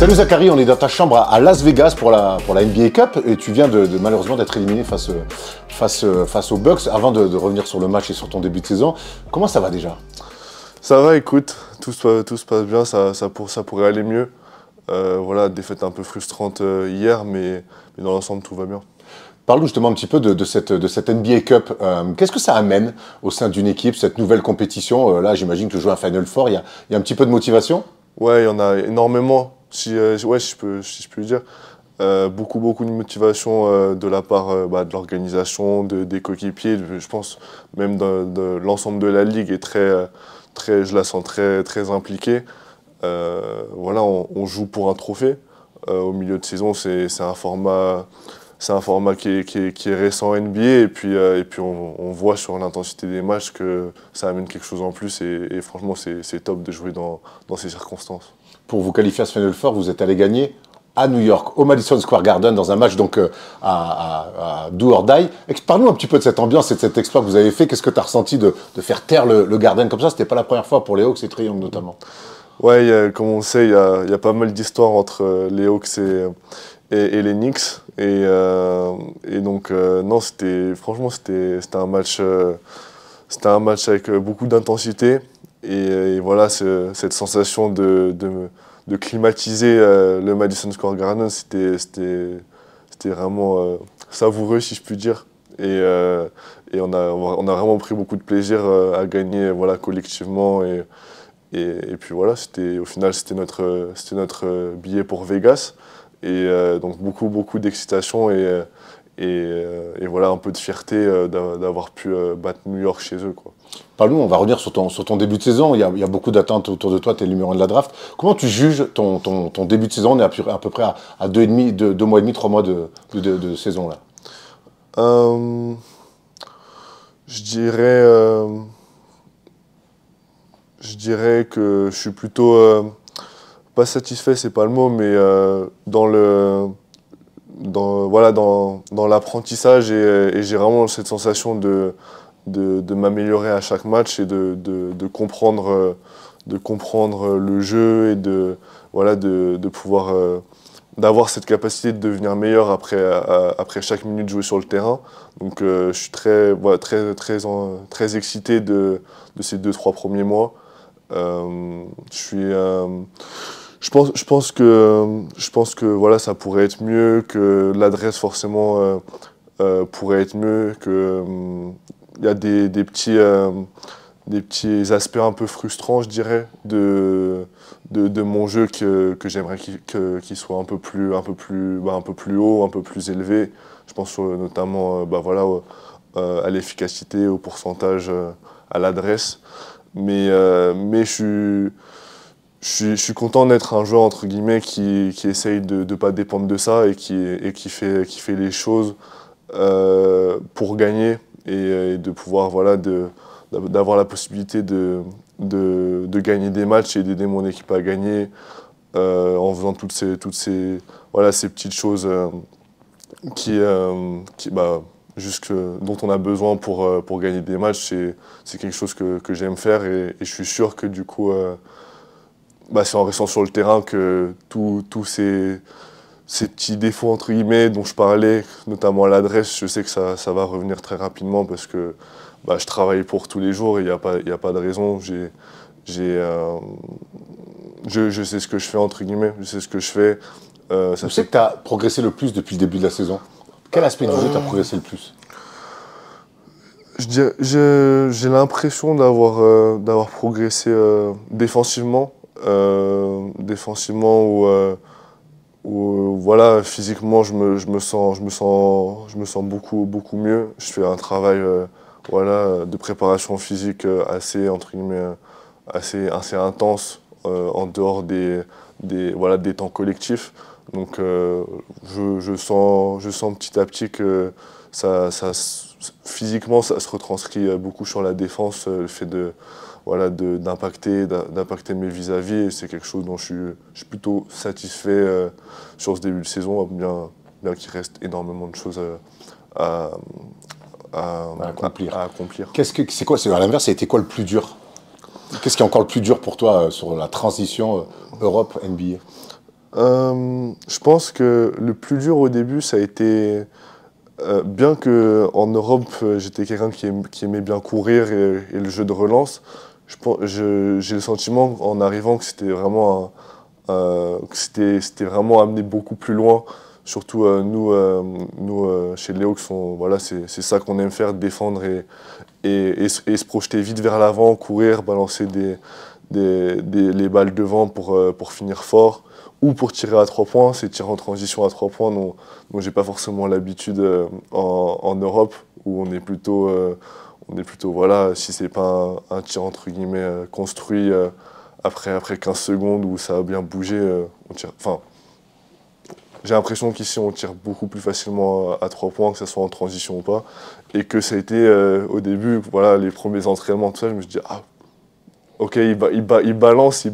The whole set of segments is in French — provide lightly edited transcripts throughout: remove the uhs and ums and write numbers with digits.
Salut Zachary, on est dans ta chambre à Las Vegas pour la NBA Cup et tu viens malheureusement d'être éliminé face aux Bucks avant de revenir sur le match et sur ton début de saison. Comment ça va déjà? Ça va, écoute, tout se passe bien, ça pourrait aller mieux. Voilà, défaite un peu frustrante hier, mais dans l'ensemble, tout va bien. Parle-nous justement un petit peu de cette NBA Cup. Qu'est-ce que ça amène au sein d'une équipe, cette nouvelle compétition? Là, j'imagine que jouer un Final Four, il y a un petit peu de motivation? Ouais, il y en a énormément, si je peux le dire. Beaucoup de motivation de la part de l'organisation, des coéquipiers. Je pense même de l'ensemble de la ligue est je la sens très impliquée. Voilà, on joue pour un trophée. Au milieu de saison, c'est un format qui est récent en NBA et puis on voit sur l'intensité des matchs que ça amène quelque chose en plus et franchement c'est top de jouer dans ces circonstances. Pour vous qualifier à ce Final Four, vous êtes allé gagner à New York, au Madison Square Garden, dans un match donc à do or die. Parle-nous un petit peu de cette ambiance et de cet exploit que vous avez fait. Qu'est-ce que tu as ressenti de faire taire le Garden comme ça? C'était pas la première fois pour les Hawks et Trae Young notamment. Ouais, comme on sait, il y a pas mal d'histoires entre les Hawks et les Knicks. Et donc, non, franchement, c'était un match avec beaucoup d'intensité. Et voilà, cette sensation de climatiser le Madison Square Garden, c'était vraiment savoureux, si je puis dire. Et on a vraiment pris beaucoup de plaisir à gagner voilà, collectivement. Et puis voilà, au final, c'était notre billet pour Vegas. Et donc beaucoup d'excitation et voilà, un peu de fierté d'avoir pu battre New York chez eux, quoi. Parle-nous, on va revenir sur ton début de saison. Il y a beaucoup d'attentes autour de toi, tu es le numéro 1 de la draft. Comment tu juges ton début de saison? On est à peu près à 2 mois et demi, 3 mois de saison là. Je dirais que je suis plutôt pas satisfait, c'est pas le mot, mais dans l'apprentissage et j'ai vraiment cette sensation de m'améliorer à chaque match et de comprendre le jeu et de pouvoir d'avoir cette capacité de devenir meilleur après chaque minute jouée sur le terrain. Donc je suis très excité de ces 2-3 premiers mois. Je pense que voilà, ça pourrait être mieux, que l'adresse forcément pourrait être mieux, que il y a des petits aspects un peu frustrants, je dirais, de mon jeu que j'aimerais qu'il soit un peu plus haut, un peu plus élevé. Je pense notamment à l'efficacité, au pourcentage, à l'adresse. Mais je suis content d'être un joueur entre guillemets qui essaye de ne pas dépendre de ça et qui fait les choses pour gagner et de pouvoir d'avoir la possibilité de gagner des matchs et d'aider mon équipe à gagner en faisant toutes ces petites choses dont on a besoin pour gagner des matchs. C'est quelque chose que j'aime faire et je suis sûr que du coup c'est en restant sur le terrain que tous ces petits défauts entre guillemets dont je parlais, notamment à l'adresse, je sais que ça va revenir très rapidement parce que je travaille pour tous les jours et il n'y a pas de raison. Je sais ce que je fais entre guillemets, je sais ce que je fais. Tu sais que tu as progressé le plus depuis le début de la saison. Quel aspect du jeu t'as progressé le plus? J'ai l'impression d'avoir progressé défensivement. Où voilà, physiquement je me sens beaucoup mieux. Je fais un travail de préparation physique assez entre guillemets assez intense en dehors des temps collectifs. Donc je sens petit à petit que physiquement ça se retranscrit beaucoup sur la défense, le fait d'impacter mes vis-à-vis, et c'est quelque chose dont je suis plutôt satisfait sur ce début de saison, bien qu'il reste énormément de choses à accomplir. C'est quoi, à l'inverse, ça a été quoi le plus dur? Qu'est-ce qui est encore le plus dur pour toi sur la transition Europe-NBA? Je pense que le plus dur au début, ça a été, bien qu'en Europe, j'étais quelqu'un qui aimait bien courir et le jeu de relance, j'ai le sentiment en arrivant que c'était vraiment, c'était vraiment amené beaucoup plus loin. Surtout nous chez les Hawks, voilà, c'est ça qu'on aime faire, défendre et se projeter vite vers l'avant, courir, balancer les balles devant pour finir fort, ou pour tirer à 3 points, c'est tirer en transition à 3 points dont j'ai pas forcément l'habitude en Europe, où on est plutôt voilà, si c'est pas un tir entre guillemets construit après 15 secondes où ça a bien bougé, on tire. Enfin, j'ai l'impression qu'ici on tire beaucoup plus facilement à 3 points, que ce soit en transition ou pas, et que ça a été au début, voilà, les premiers entraînements, tout ça, je me suis dit, ah, ok, il balance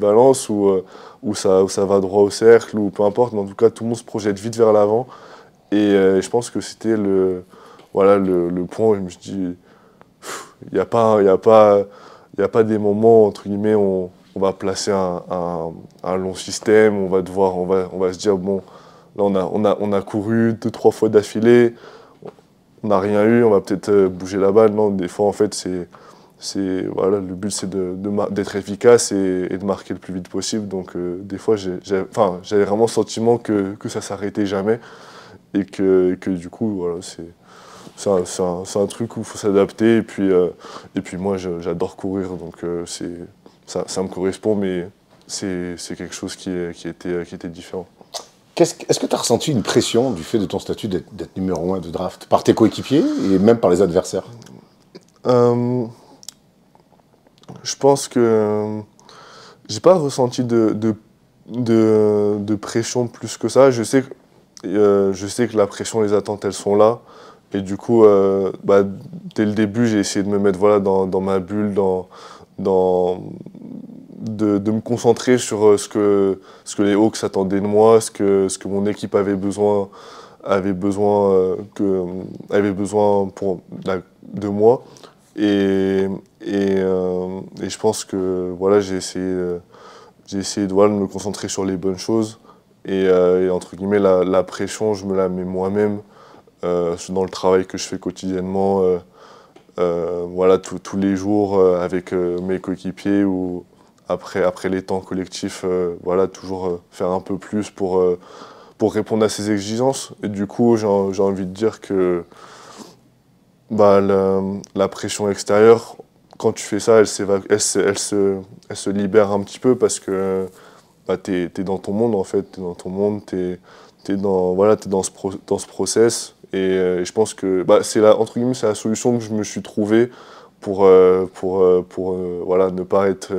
ou ça va droit au cercle, ou peu importe, mais en tout cas, tout le monde se projette vite vers l'avant. Et je pense que c'était voilà, le point où je me suis dit, il n'y a pas, il y a pas, il y a pas des moments, entre guillemets, où on va placer un long système, on va se dire, bon, là, on a couru 2, 3 fois d'affilée, on n'a rien eu, on va peut-être bouger la balle. Non, des fois, en fait, voilà, le but, c'est d'être efficace et de marquer le plus vite possible. Donc, des fois, enfin, j'avais vraiment le sentiment que ça s'arrêtait jamais et que du coup, voilà, c'est un truc où il faut s'adapter. Et puis moi, j'adore courir, donc ça me correspond, mais c'est quelque chose qui était différent. Est-ce que tu as ressenti une pression du fait de ton statut d'être numéro 1 de draft par tes coéquipiers et même par les adversaires? Euh, je pense que j'ai pas ressenti de pression plus que ça. Je sais que la pression, les attentes, elles sont là. Et du coup, bah, dès le début, j'ai essayé de me mettre voilà, dans ma bulle, dans, de me concentrer sur ce que les Hawks attendaient de moi, ce que mon équipe avait besoin de moi. Et, et je pense que voilà, j'ai essayé de, voilà, de me concentrer sur les bonnes choses. Et entre guillemets, la pression, je me la mets moi-même dans le travail que je fais quotidiennement, voilà, tous les jours avec mes coéquipiers ou après les temps collectifs, voilà, toujours faire un peu plus pour répondre à ces exigences. Et du coup, j'ai envie de dire que bah, la pression extérieure, quand tu fais ça, elle se libère un petit peu parce que bah, t'es dans ton monde en fait, t'es dans ton monde, voilà, t'es dans ce process. Et je pense que bah, entre guillemets, c'est la solution que je me suis trouvée pour voilà, ne pas être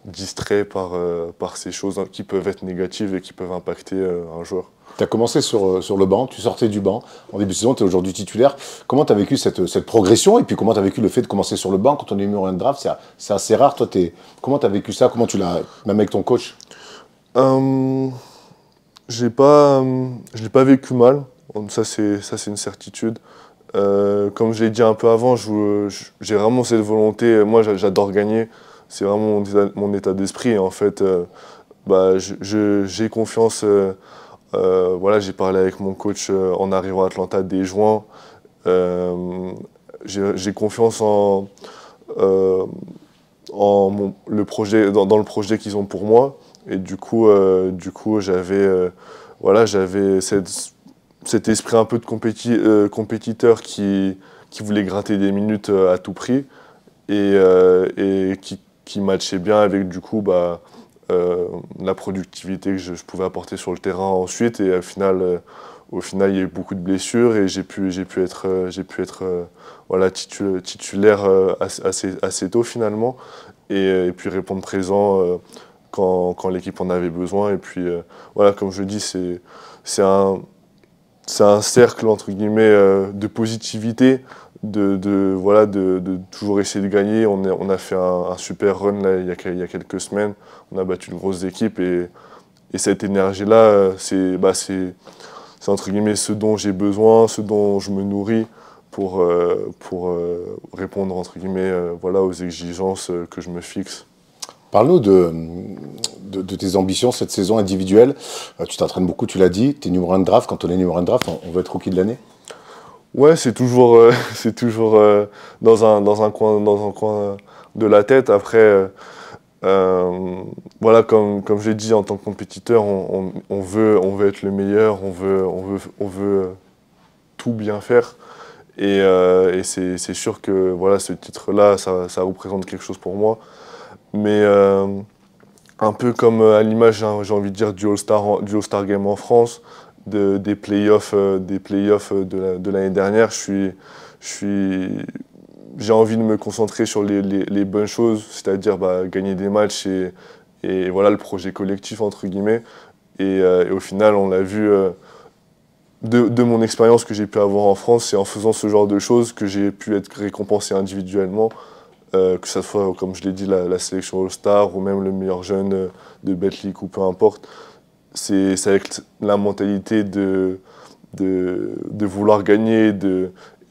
distrait par ces choses qui peuvent être négatives et qui peuvent impacter un joueur. Tu as commencé sur le banc, tu sortais du banc. En début de saison, tu es aujourd'hui titulaire. Comment tu as vécu cette progression et puis comment tu as vécu le fait de commencer sur le banc quand on est numéro 1 de draft? C'est assez rare. Toi, comment tu as vécu ça? Comment tu l'as, même avec ton coach? Euh, je l'ai pas vécu mal. Ça, c'est une certitude. Comme je l'ai dit un peu avant, j'ai vraiment cette volonté. Moi, j'adore gagner. C'est vraiment mon état d'esprit. Et en fait, bah, j'ai confiance. Voilà, j'ai parlé avec mon coach en arrivant à Atlanta dès juin. J'ai confiance euh, le projet, dans le projet qu'ils ont pour moi. Et du coup voilà, j'avais cet esprit un peu de compétiteur qui voulait gratter des minutes à tout prix et qui matchait bien avec du coup bah, la productivité que je pouvais apporter sur le terrain ensuite. Et au final, il y a eu beaucoup de blessures et j'ai pu être, voilà, titulaire assez tôt finalement et puis répondre présent quand l'équipe en avait besoin. Et puis voilà, comme je dis, c'est un, c'est un cercle entre guillemets de positivité, voilà, de toujours essayer de gagner. On a fait un super run là, il y a quelques semaines. On a battu une grosse équipe et cette énergie-là, c'est entre guillemets ce dont j'ai besoin, ce dont je me nourris pour répondre entre guillemets voilà, aux exigences que je me fixe. Parle-nous de tes ambitions cette saison individuelle. Tu t'entraînes beaucoup, tu l'as dit. Tu es numéro 1 de draft. Quand on est numéro 1 de draft, on veut être rookie de l'année. Ouais, c'est toujours, c'est toujours dans un coin de la tête. Après, voilà, comme je l'ai dit, en tant que compétiteur, on veut être le meilleur, on veut tout bien faire. Et c'est sûr que voilà, ce titre-là, ça représente quelque chose pour moi. Mais un peu comme à l'image, hein, j'ai envie de dire, du All-Star Game en France, des playoffs de l'année dernière, j'ai envie de me concentrer sur les bonnes choses, c'est-à-dire gagner des matchs et voilà le projet collectif, entre guillemets. Et au final, on l'a vu de mon expérience que j'ai pu avoir en France, c'est en faisant ce genre de choses que j'ai pu être récompensé individuellement, que ce soit, comme je l'ai dit, la sélection All-Star ou même le meilleur jeune de Betclic ou peu importe. C'est avec la mentalité de vouloir gagner et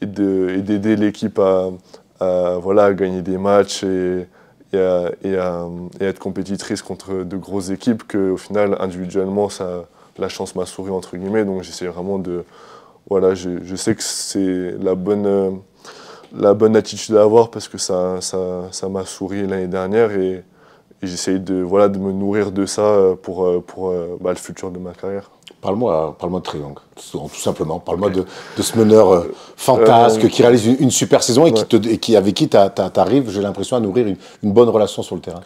d'aider l'équipe voilà, à gagner des matchs et à être compétitrice contre de grosses équipes qu'au final, individuellement, la chance m'a souri, entre guillemets. Donc j'essaie vraiment de... Voilà, je sais que c'est la bonne attitude à avoir parce que ça m'a souri l'année dernière et j'essaye voilà, de me nourrir de ça pour le futur de ma carrière. Parle-moi de Triangle, tout simplement. Parle-moi de ce meneur fantasque qui réalise une super saison et avec qui tu arrives, j'ai l'impression, à nourrir une bonne relation sur le terrain.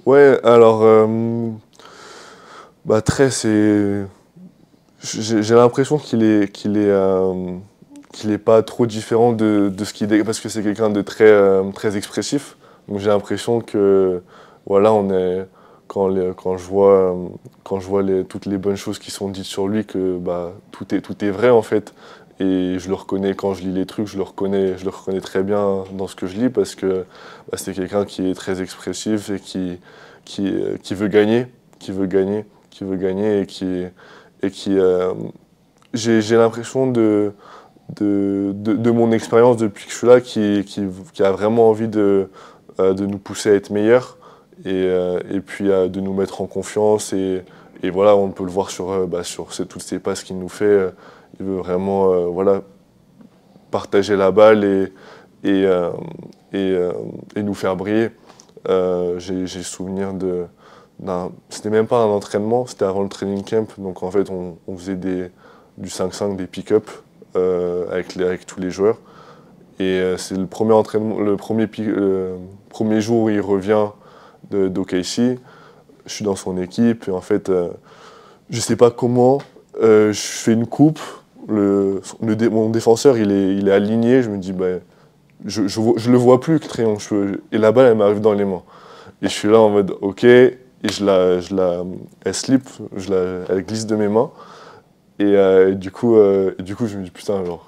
Ouais, alors, Trey, j'ai l'impression qu'il est pas trop différent de ce qu'il est, parce que c'est quelqu'un de très expressif. Donc j'ai l'impression que, voilà, quand je vois toutes les bonnes choses qui sont dites sur lui, que tout est vrai en fait. Et je le reconnais quand je lis les trucs, je le reconnais très bien dans ce que je lis parce que c'est quelqu'un qui est très expressif et qui veut gagner, j'ai l'impression de mon expérience depuis que je suis là qui a vraiment envie de nous pousser à être meilleurs et puis de nous mettre en confiance et voilà, on peut le voir sur toutes ces passes qu'il nous fait. Il veut vraiment voilà, partager la balle et nous faire briller. J'ai souvenir c'était même pas un entraînement, c'était avant le training camp. Donc en fait, on faisait du 5-5, des pick-up avec tous les joueurs. Et c'est le premier entraînement, le premier jour où il revient d'OKC. Je suis dans son équipe et en fait, je sais pas comment, je fais une coupe. Mon défenseur, il est aligné. Je me dis, je le vois plus, Crayon. Et la balle, elle m'arrive dans les mains. Et je suis là en mode, ok. Et elle slip, elle glisse de mes mains. Et du coup, je me dis, putain, genre,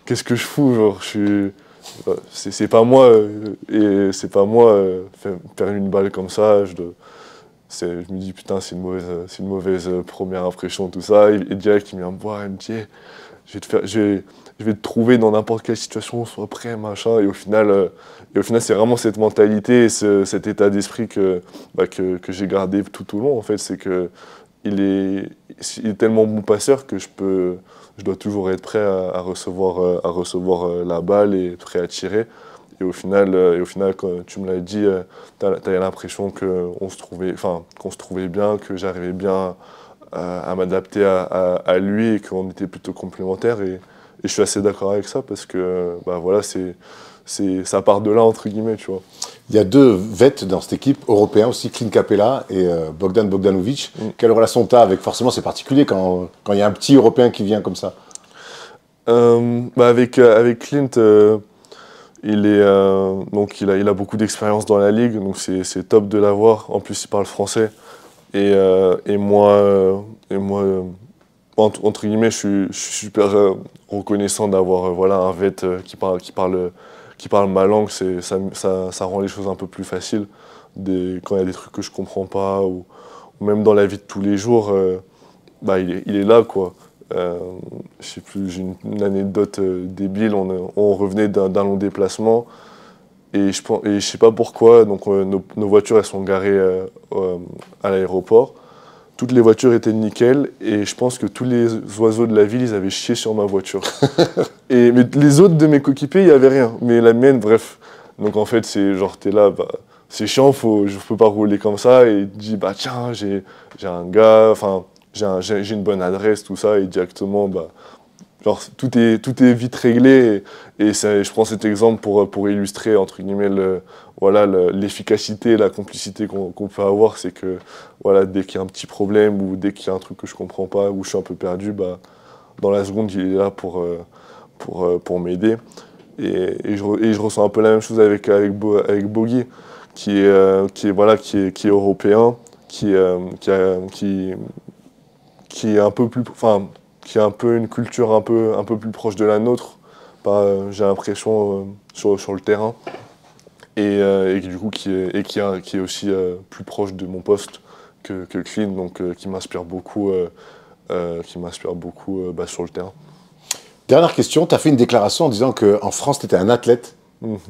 qu'est-ce que je fous, genre, c'est pas moi, faire une balle comme ça. Je me dis, putain, c'est une mauvaise première impression, tout ça. Et direct, il vient me voir, il me dit, je vais te trouver dans n'importe quelle situation, sois prêt, machin. Et au final, c'est vraiment cette mentalité et cet état d'esprit que j'ai gardé tout au long, en fait. C'est que il est tellement bon passeur que je dois toujours être prêt à recevoir la balle et prêt à tirer. Et au final, quand tu me l'as dit, t'as l'impression qu'on se trouvait bien, que j'arrivais bien à m'adapter à lui et qu'on était plutôt complémentaires. Et je suis assez d'accord avec ça parce que voilà, ça part de là, entre guillemets, tu vois. Il y a deux vets dans cette équipe, européens aussi, Clint Capela et Bogdan Bogdanovic. Quelle relation tu as avec, forcément c'est particulier quand il y a un petit Européen qui vient comme ça? Avec Clint, il a beaucoup d'expérience dans la ligue, donc c'est top de l'avoir. En plus, il parle français. Et moi, entre guillemets, je suis super reconnaissant d'avoir voilà, un vet qui parle ma langue. Ça rend les choses un peu plus faciles. Quand il y a des trucs que je comprends pas, ou même dans la vie de tous les jours, il est là, quoi. Je sais plus, j'ai une anecdote débile. On revenait d'un long déplacement. Et je sais pas pourquoi, donc nos voitures elles sont garées à l'aéroport. Toutes les voitures étaient nickel et je pense que tous les oiseaux de la ville ils avaient chié sur ma voiture. Mais les autres de mes coéquipiers il y avait rien, mais la mienne bref. Donc en fait c'est genre t'es là, bah, c'est chiant, je peux pas rouler comme ça et il dit bah tiens j'ai un gars, enfin j'ai une bonne adresse tout ça et directement bah genre, tout est vite réglé je prends cet exemple pour illustrer, entre guillemets, voilà, l'efficacité, la complicité qu'on peut avoir. C'est que voilà, dès qu'il y a un petit problème ou dès qu'il y a un truc que je comprends pas ou je suis un peu perdu, bah, dans la seconde, il est là pour m'aider. Et je ressens un peu la même chose avec Bogi, qui est européen, qui est un peu plus... Enfin, qui a un peu une culture un peu plus proche de la nôtre, j'ai l'impression, sur le terrain, et du coup qui est aussi plus proche de mon poste que Clean, donc qui m'inspire beaucoup, bah, sur le terrain. Dernière question, tu as fait une déclaration en disant qu'en France, tu étais un athlète,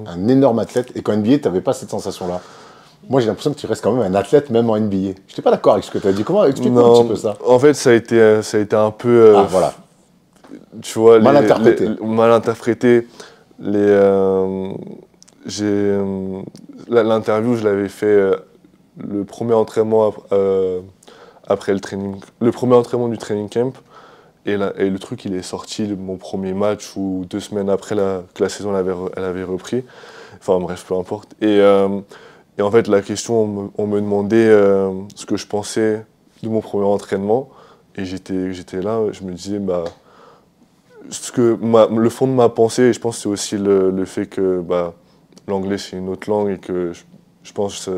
un énorme athlète, et qu'en NBA, tu n'avais pas cette sensation-là. Moi, j'ai l'impression que tu restes quand même un athlète, même en NBA. Je n'étais pas d'accord avec ce que tu as dit. Comment explique-moi un petit peu ça? En fait, ça a été un peu... voilà. Tu vois, mal interprété. Mal interprété. L'interview, je l'avais fait le premier entraînement après le training. Le premier entraînement du training camp. Et le truc, il est sorti mon premier match ou 2 semaines après que la saison elle avait repris. Enfin bref, peu importe. Et en fait, la question, on me demandait ce que je pensais de mon premier entraînement. Et j'étais là, je me disais, bah, le fond de ma pensée, et je pense que c'est aussi le fait que bah, l'anglais, c'est une autre langue et que je pense,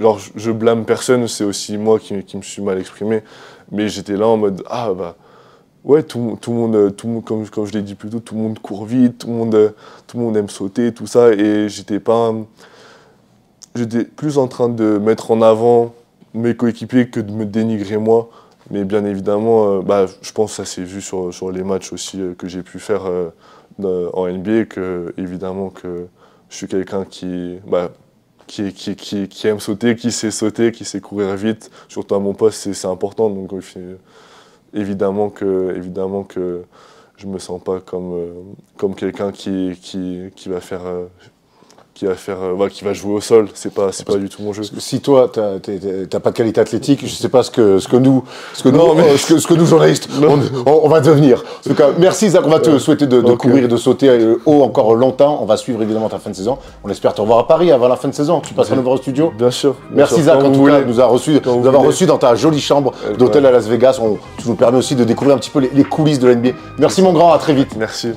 genre, je blâme personne, c'est aussi moi qui me suis mal exprimé. Mais j'étais là en mode, ah bah, ouais, tout le monde, comme je l'ai dit plus tôt, tout le monde court vite, tout le monde aime sauter, tout ça. Et j'étais plus en train de mettre en avant mes coéquipiers que de me dénigrer moi. Mais bien évidemment, bah, je pense que ça s'est vu sur les matchs aussi que j'ai pu faire en NBA, que évidemment que je suis quelqu'un qui aime sauter, qui sait courir vite. Surtout à mon poste, c'est important. Donc évidemment que je me sens pas comme quelqu'un qui va jouer au sol, c'est pas du tout mon jeu. Si toi, t'as pas de qualité athlétique, je sais pas ce que nous journalistes, on va devenir. En tout cas, merci Zach, on va te souhaiter de courir et de sauter haut encore longtemps. On va suivre évidemment ta fin de saison. On espère te revoir à Paris avant la fin de saison. Tu passeras nous voir au studio. Bien sûr. Merci Zach, en tout cas, nous avoir reçus dans ta jolie chambre d'hôtel à Las Vegas. Tu nous permets aussi de découvrir un petit peu les coulisses de la NBA. Merci mon grand, à très vite. Merci.